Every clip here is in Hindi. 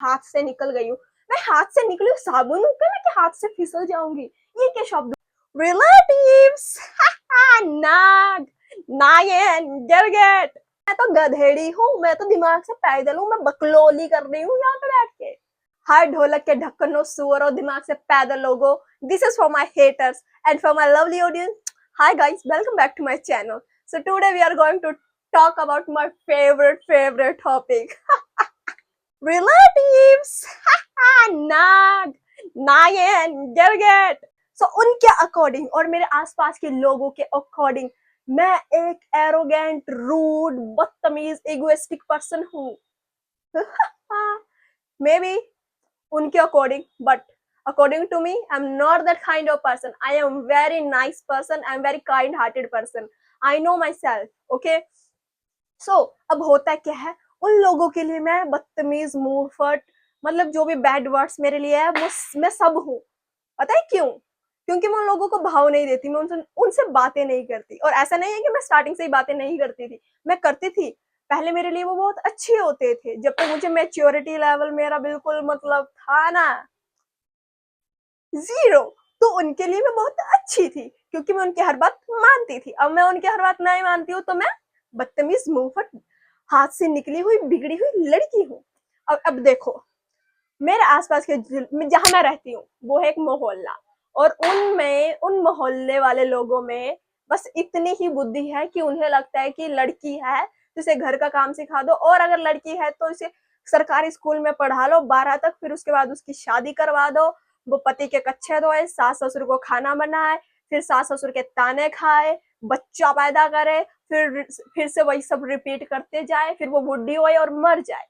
हाथ से निकल गई हूँ। मैं हाथ से निकली हूँ साबुन ऊपर मैं कि हाथ से फिसल जाऊंगी। ये क्या शब्द? रिलेटिव्स नाग नायन गिरगिट। मैं तो गधेड़ी हूँ, मैं तो दिमाग से पैदल हूँ, मैं बकलोली कर रही हूँ यहाँ पे बैठ के। हर ढोलक के ढक्कनों सुअरों दिमाग से पैदल लोगों, this is for my haters and for my lovely audience. Hi guys, welcome back to my channel. So today we are going to talk about my favorite topic. Relatives. नाग नायन गिरगिट. सो उनके अकॉर्डिंग और मेरे आसपास के लोगों के अकॉर्डिंग मैं एक एरोगेंट, रूड, बदतमीज, इगोइस्टिक पर्सन हूँ. मे बी उनके according, but according to me I'm not that kind of person. I am very nice person. I'm very kind hearted person. I know myself. Okay. So अब होता क्या है, उन लोगों के लिए मैं बदतमीज, मुंहफट, मतलब जो भी बैड वर्ड्स मेरे लिए है वो मैं सब हूँ. पता है क्यों? क्योंकि मैं उन लोगों को भाव नहीं देती, मैं उनसे बातें नहीं करती. और ऐसा नहीं है कि मैं स्टार्टिंग से ही बातें नहीं करती थी, मैं करती थी. पहले मेरे लिए वो बहुत अच्छे होते थे, जब तक मुझे मैच्योरिटी लेवल मेरा बिल्कुल मतलब था ना, जीरो. तो उनके लिए मैं बहुत अच्छी थी क्योंकि मैं उनकी हर बात मानती थी. अब मैं उनकी हर बात नहीं मानती हूँ तो मैं बदतमीज, मुंहफट, हाथ से निकली हुई बिगड़ी हुई लड़की हूँ. अब देखो, मेरे आसपास के जहां मैं रहती हूँ वो है एक मोहल्ला, और उनमें उन मोहल्ले वाले लोगों में बस इतनी ही बुद्धि है कि उन्हें लगता है कि लड़की है तो इसे घर का काम सिखा दो, और अगर लड़की है तो इसे सरकारी स्कूल में पढ़ा लो 12 तक, फिर उसके बाद उसकी शादी करवा दो, वो पति के कच्छे धोए, सास ससुर को खाना बनाए, फिर सास ससुर के ताने खाए, बच्चा पैदा करे, फिर से वही सब रिपीट करते जाए, फिर वो बुढ़ी होए और मर जाए.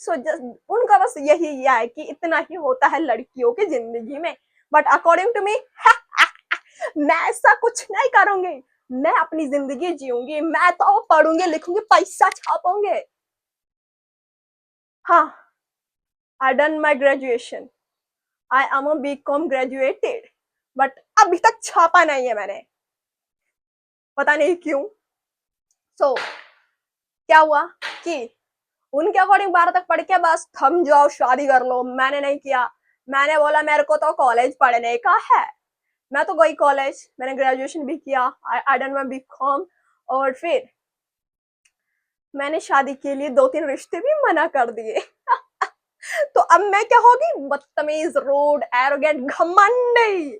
सो उनका बस यही है कि इतना ही होता है लड़कियों की जिंदगी में. बट अकॉर्डिंग टू मी मैं ऐसा कुछ नहीं करूंगी. मैं अपनी जिंदगी जीऊंगी, मैं तो पढ़ूंगी, लिखूंगी, पैसा छापूंगी. हाँ, I done my graduation. I am a BCom graduated, but अभी तक छापा नहीं है मैंने, पता नहीं क्यों. सो क्या हुआ कि उनके अकॉर्डिंग 12 तक पढ़ के बस थम जाओ, शादी कर लो. मैंने नहीं किया. मैंने बोला मेरे को तो कॉलेज पढ़ने का है. मैं तो गई कॉलेज, मैंने ग्रेजुएशन भी किया, आई डन माय बीकॉम, और फिर मैंने शादी के लिए 2-3 रिश्ते भी मना कर दिए. तो अब मैं क्या होगी? बदतमीज, रूड, एरोगेंट, घमंडी.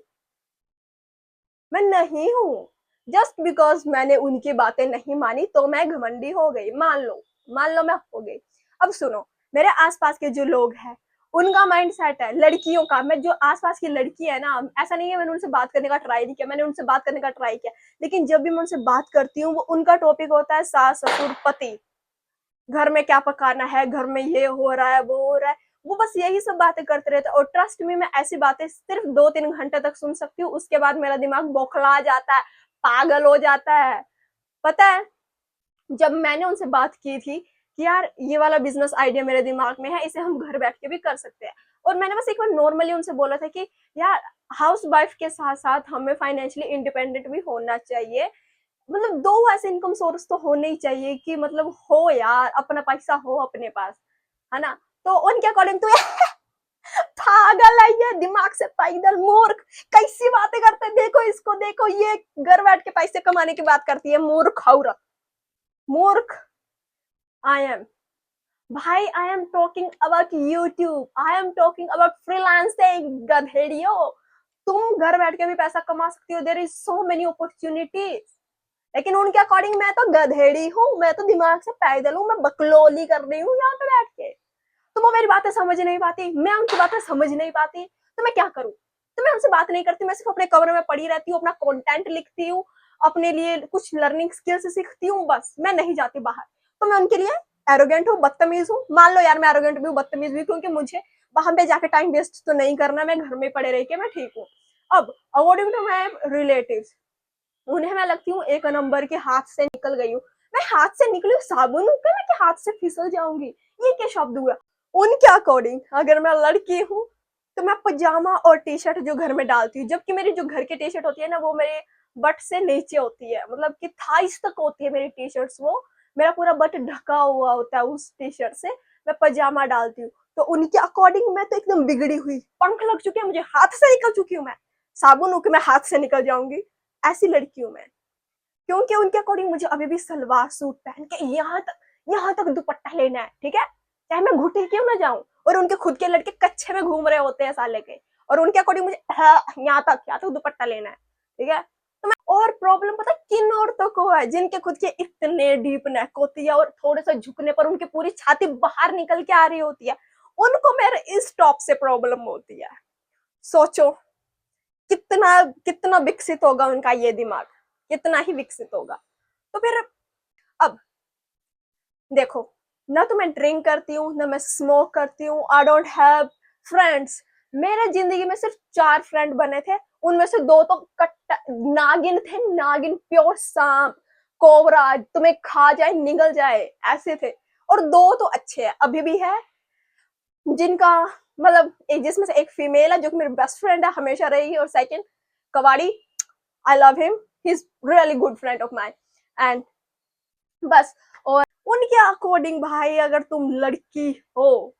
मैं नहीं हूँ. जस्ट बिकॉज मैंने उनकी बातें नहीं मानी तो मैं घमंडी हो गई. मान लो मैं हो गई. अब सुनो, मेरे आसपास के जो लोग हैं उनका माइंड सेट है लड़कियों का. मैं जो आसपास की लड़की है ना, ऐसा नहीं है मैंने उनसे बात करने का ट्राई नहीं किया, मैंने उनसे बात करने का ट्राई किया, लेकिन जब भी मैं उनसे बात करती हूँ वो उनका टॉपिक होता है सास ससुर पति, घर में क्या पकाना है, घर में ये हो रहा है, वो हो रहा है. वो बस यही सब बातें करते रहते हैं. और ट्रस्ट में मैं ऐसी बातें सिर्फ 2-3 घंटे तक सुन सकती हूँ, उसके बाद मेरा दिमाग बौखला जाता है, पागल हो जाता है. पता है, जब मैंने उनसे बात की थी कि यार ये वाला बिजनेस आइडिया मेरे दिमाग में है, इसे हम घर बैठ के भी कर सकते हैं, और मैंने बस एक बार नॉर्मली उनसे बोला था कि यार हाउस वाइफ के साथ साथ हमें फाइनेंशियली इंडिपेंडेंट भी होना चाहिए. मतलब 2 ऐसे इनकम सोर्स तो होने ही चाहिए कि मतलब हो यार, अपना पैसा हो अपने पास, है ना. तो उनके अकॉर्डिंग तो पागल है ये, दिमाग से पैदल, मूर्ख, कैसी बातें करते हैं. देखो इसको, देखो ये घर बैठ के पैसे कमाने की बात करती है. मूर्ख औरत, मूर्ख. आई एम, भाई I am talking about YouTube, I am talking about freelancing. गधेड़ियो, तुम घर बैठ के भी पैसा कमा सकती हो. There is so many opportunities. लेकिन उनके अकॉर्डिंग मैं तो गधेड़ी हूँ, मैं तो दिमाग से पैदल हूँ, मैं बकलोली कर रही हूँ यहाँ पे बैठ के. तो वो मेरी बातें समझ नहीं पाती, मैं उनकी बातें समझ नहीं पाती, तो मैं क्या करूँ? तो मैं उनसे बात नहीं करती, मैं सिर्फ अपने कमरे में पड़ी रहती हूँ, अपना कंटेंट लिखती हूँ, अपने लिए कुछ लर्निंग स्किल्स सीखती हूँ, बस मैं नहीं जाती बाहर. तो मैं उनके लिए एरोगेंट हूँ, बदतमीज हूँ. मान लो यार मैं एरोगेंट भी हूँ, बदतमीज भी, क्योंकि मुझे वहां पे जाके टाइम वेस्ट तो नहीं करना, मैं घर में पड़े रह के मैं ठीक हूँ. अब अकॉर्डिंग टू माई रिलेटिव्स, उन्हें मैं लगती हूँ एक नंबर के, हाथ से निकल गई हूँ. मैं हाथ से निकली हूँ साबुन ऊपर मैं कि हाथ से फिसल जाऊंगी. ये क्या शब्द हुआ? उनके अकॉर्डिंग अगर मैं लड़की हूँ तो मैं पजामा और टी शर्ट जो घर में डालती हूँ, जबकि मेरी जो घर की टी शर्ट होती है ना वो मेरे बट से नीचे होती है, मतलब कि थाइस तक होती है मेरी टी शर्ट्स. वो मेरा पूरा बट ढका हुआ होता है उस टी शर्ट से. मैं पजामा डालती हूँ तो उनके अकॉर्डिंग मैं तो एकदम बिगड़ी हुई, पंख लग चुके हैं मुझे, हाथ से निकल चुकी हूँ मैं, साबुन हो के मैं हाथ से निकल जाऊंगी, ऐसी लड़की हूँ मैं। क्योंकि उनके अकॉर्डिंग मुझे अभी भी सलवार सूट पहन के यहाँ तक दुपट्टा लेना है, ठीक है, चाहे मैं घुटे क्यों ना जाऊं। और उनके खुद के लड़के कच्चे में घूम रहे होते हैं साले के, और उनके अकॉर्डिंग मुझे यहाँ तक दुपट्टा लेना है, ठीक है। तो मैं, और प्रॉब्लम पता है किन औरतों को है, जिनके खुद के इतने डीप नेक होती है और थोड़े से झुकने पर उनकी पूरी छाती बाहर निकल के आ रही होती है, उनको मेरे इस टॉप से प्रॉब्लम होती है। सोचो कितना कितना विकसित होगा उनका ये दिमाग, कितना ही विकसित होगा। तो फिर अब देखो, ना तो मैं ड्रिंक करती हूँ, ना मैं स्मोक करती हूँ, आई डोंट हैव फ्रेंड्स। मेरे जिंदगी में सिर्फ 4 फ्रेंड बने थे, उनमें से 2 तो नागिन थे, नागिन, प्योर सांप, कोबरा, तुम्हें खा जाए निगल जाए ऐसे थे। और 2 तो अच्छे हैं, अभी भी है, जिनका मतलब एक, जिसमें से एक फीमेल है जो कि मेरी बेस्ट फ्रेंड है, हमेशा रहेगी। और second kavadi, I love him, he is really good friend of mine. And बस। और उनके अकॉर्डिंग भाई, अगर तुम लड़की हो,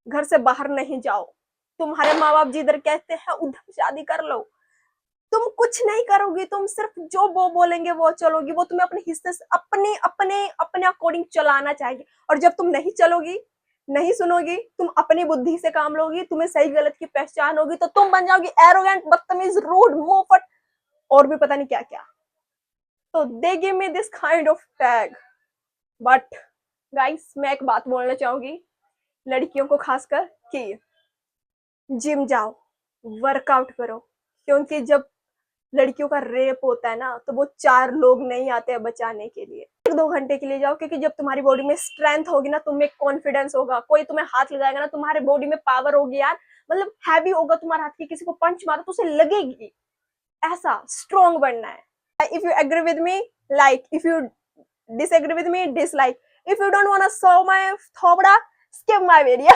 घर से बाहर नहीं जाओ, तुम्हारे माँ बाप जिधर कहते हैं उधर शादी कर लो, तुम कुछ नहीं करोगी, तुम सिर्फ जो वो बोलेंगे वो चलोगी, वो तुम्हें अपने हिस्से से अपने अपने अपने अकॉर्डिंग चलाना चाहिए। और जब तुम नहीं चलोगी, नहीं सुनोगी, तुम अपनी बुद्धि से काम लोगी, तुम्हें सही गलत की पहचान होगी, तो तुम बन जाओगी एरोगेंट, बदतमीज, रूड, मुंहफट, और भी पता नहीं क्या क्या। तो they give me this kind of tag. But guys, मैं एक बात बोलना चाहूंगी लड़कियों को खासकर, कि जिम जाओ, वर्कआउट करो, क्योंकि जब लड़कियों का रेप होता है ना, तो वो 4 लोग नहीं आते हैं बचाने के लिए। 1-2 घंटे के लिए जाओ, क्योंकि जब तुम्हारी बॉडी में स्ट्रेंथ होगी ना, तुम्हें कॉन्फिडेंस होगा, कोई तुम्हें हाथ लगाएगा ना, तुम्हारे बॉडी में पावर होगी यार, मतलब हैवी होगा तुम्हारा हाथ, की किसी को पंच मारो तो उसे लगेगी, ऐसा स्ट्रॉन्ग बनना है। If you agree with me, like, if you disagree with me, dislike. If you don't want to saw my thobra, skip my video.